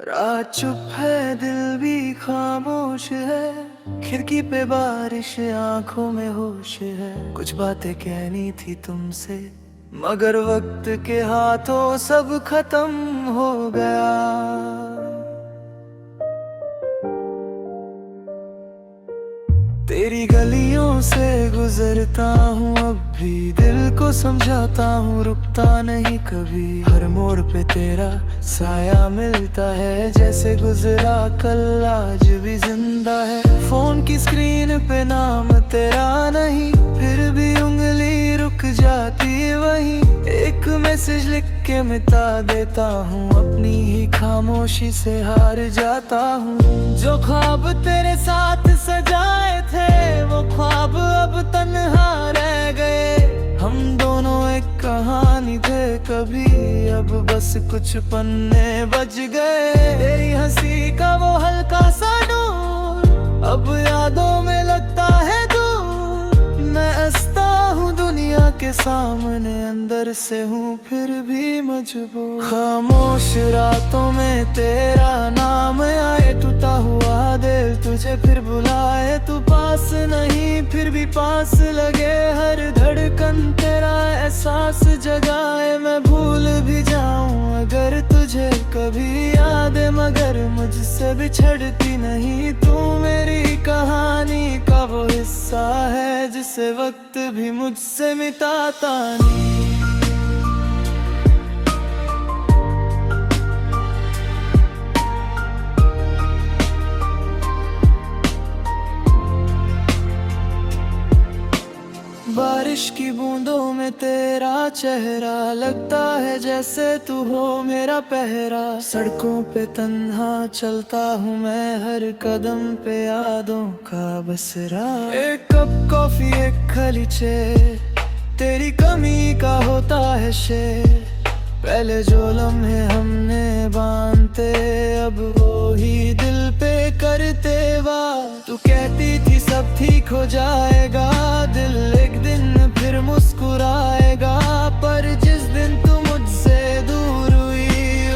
रात चुप है, दिल भी खामोश है। खिड़की पे बारिश, आंखों में होश है। कुछ बातें कहनी थी तुमसे, मगर वक्त के हाथों सब खत्म हो गया। तेरी गलियों से गुजरता हूँ, अब भी दिल को समझाता हूँ, रुकता नहीं कभी। हर मोड़ पे तेरा साया मिलता है, जैसे गुजरा कल आज भी जिंदा है। फोन की स्क्रीन पे नाम तेरा नहीं, फिर भी उंगली रुक जाती वहीं। एक मैसेज लिख के मिटा देता हूँ, अपनी ही खामोशी से हार जाता हूँ। जो ख्वाब तेरे साथ सजाए थे, वो ख्वाब अब तन्हा रह गए। हम दोनों एक कहानी थे कभी, अब बस कुछ पन्ने बच गए। तेरी हंसी का वो हल्का सा नूर अब यादों में लगता है दूर। मैं हंसता हूँ दुनिया के सामने, अंदर से हूँ फिर भी मजबूर। खामोश रातों में तेरा नाम आए, टूटा हुआ दिल तुझे फिर बुलाए। तू पास नहीं फिर भी पास लगे, हर धड़कन तेरा एहसास जगाए। मैं भूल भी जाऊं अगर तुझे कभी याद है, मगर मुझसे बिछड़ती नहीं तू। मेरी कहानी का वो हिस्सा है, जिसे वक्त भी मुझसे मिटाता नहीं। बारिश की बूंदों में तेरा चेहरा, लगता है जैसे तू हो मेरा पहरा। सड़कों पे तन्हा चलता हूँ मैं, हर कदम पे यादों का बसरा। एक कप कॉफी एक खलीचे, तेरी कमी का होता है शेर। पहले जो लम्हे हमने बांधते, अब वो ही दिल पे करते वार। तू कहती थी सब ठीक हो जाएगा, दिल एक दिन फिर मुस्कुराएगा। पर जिस दिन तू मुझसे दूर हुई,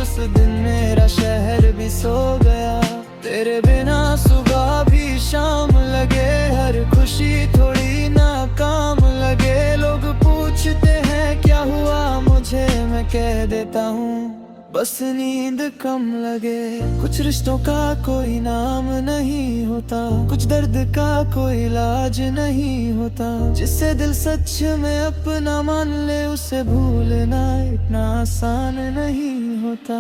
उस दिन मेरा शहर भी सो गया। तेरे बिना सुबह भी शाम लगे, हर खुशी थोड़ी नाकाम लगे। लोग पूछते हैं क्या हुआ मुझे, मैं कह देता हूँ बस नींद कम लगे। कुछ रिश्तों का कोई नाम नहीं होता, कुछ दर्द का कोई इलाज नहीं होता। जिससे दिल सच में अपना मान ले, उसे भूलना इतना आसान नहीं होता।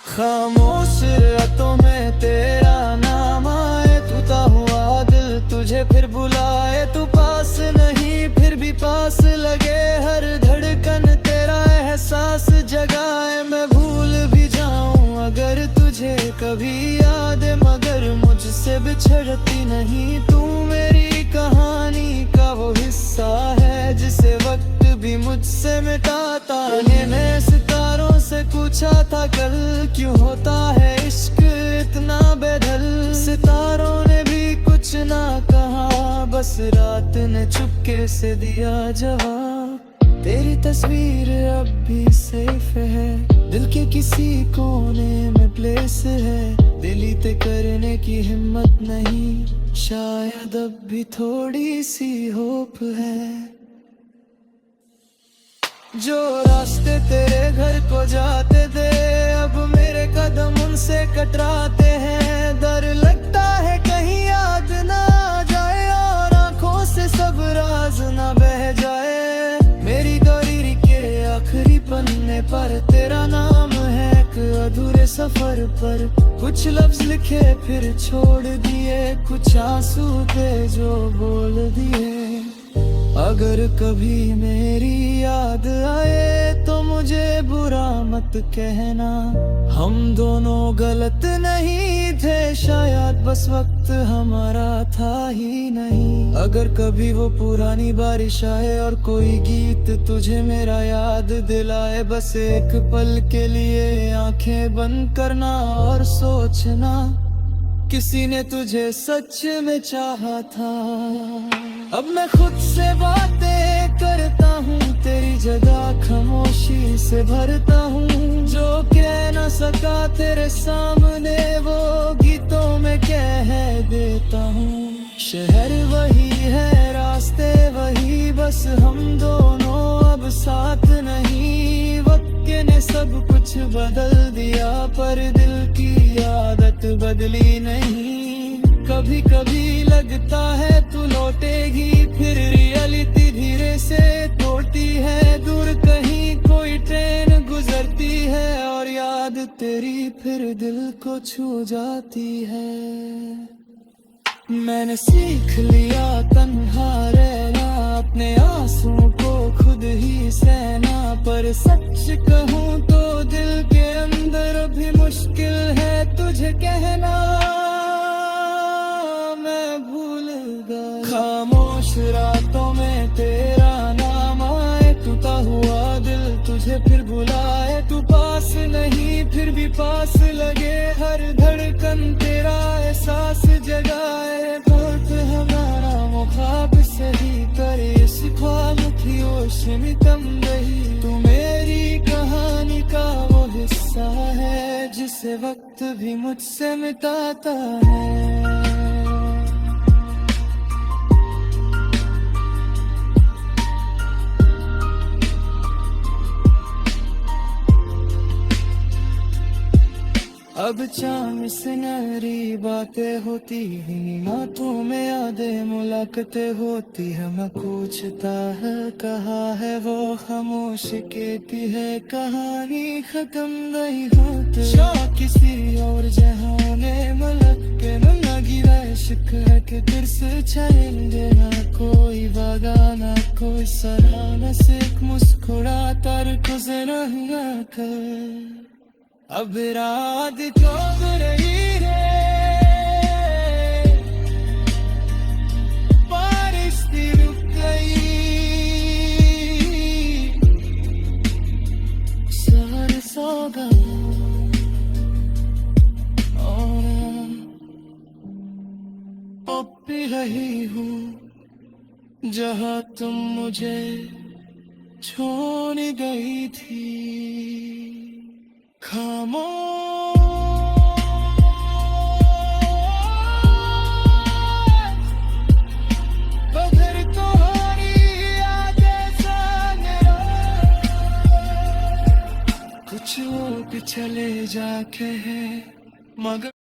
खामोश रातों में तेरा नाम आए, टूटा हुआ दिल तुझे फिर बुलाए। तू पास नहीं फिर भी पास लगे, हर धड़कन तेरा एहसास जगाए। मैं भूल भी जाऊं अगर तुझे कभी याद है, मगर मुझसे बिछड़ती नहीं तू। मेरी कहानी का वो हिस्सा है, जिसे वक्त भी मुझसे मिटाता नहीं। मैं सितारों से पूछा था कल, क्यों होता है इश्क इतना बेदल। सितारों ने भी कुछ ना कहा, बस रात ने चुपके से दिया जवाब। तेरी तस्वीर अब भी सेफ है, दिल के किसी कोने में प्लेस है। डिलीट करने की हिम्मत नहीं, शायद अब भी थोड़ी सी होप है। जो रास्ते तेरे घर को जाते थे, अब मेरे कदम उनसे कटराते हैं। डर लगता है कहीं याद ना आ जाए, और आंखों से सब राज ना बह जाए। मेरी डायरी के आखिरी पन्ने पर तेरा नाम है, एक अधूरे सफर पर। कुछ लफ्ज लिखे फिर छोड़ दिए, कुछ आंसू थे जो बोल दिए। अगर कभी मेरी याद आए तो मुझे बुरा मत कहना, हम दोनों गलत नहीं थे, शायद बस वक्त हमारा था ही नहीं। अगर कभी वो पुरानी बारिश आए और कोई गीत तुझे मेरा याद दिलाए, बस एक पल के लिए आंखें बंद करना और सोचना किसी ने तुझे सच में चाहा था। अब मैं खुद से बातें करता हूँ, तेरी जगह खामोशी से भरता हूँ। जो कह न सका तेरे सामने वो गीतों में कह देता हूँ। शहर वही है, रास्ते वही, बस हम दोनों अब साथ नहीं। वक्त ने सब कुछ बदल दिया पर दिल की आदत बदली नहीं। कभी कभी लगता है तू लौटेगी, फिर रियलिटी धीरे से तोड़ती है। दूर कहीं कोई ट्रेन गुजरती है और याद तेरी फिर दिल को छू जाती है। मैंने सीख लिया तन्हा रहना, अपने आंसुओं को खुद ही सहना। पर सच कहूँ तो दिल के अंदर भी मुश्किल है तुझे कहना। मैं भूल गया खामोश रातों में तेरा नाम आए, टूटा हुआ दिल तुझे फिर बुलाए। तू पास नहीं फिर भी पास लगे, हर धड़कन तेरा एहसास जगाए। बहुत हमारा मुखाब सही करे, इस ख्वाब की ओशमितम रही। तू मेरी कहानी का वो हिस्सा है जिसे वक्त भी मुझसे मिटाता है। अब चाँद से नरी बातें होती हैं, आंखों में यादें मुलाकातें होती है। मैं पूछता है कहाँ है वो खामोश कहती है कहानी खत्म नहीं होती। किसी और जहाने मलक के न लगी वैशिक है कि दिल से छाएंगे। ना कोई बगाना कोई सराहना, सिर्फ मुस्कुराता रुझे नहीं आकर। अब रात चौब रही है, बारिश भी रुक गई। सारे सो गए और अब भी रही हूँ जहाँ तुम मुझे छोड़ गई थी। खामोश बदर तुम्हारी यादें संग, कुछ वो भी चले जाके है मगर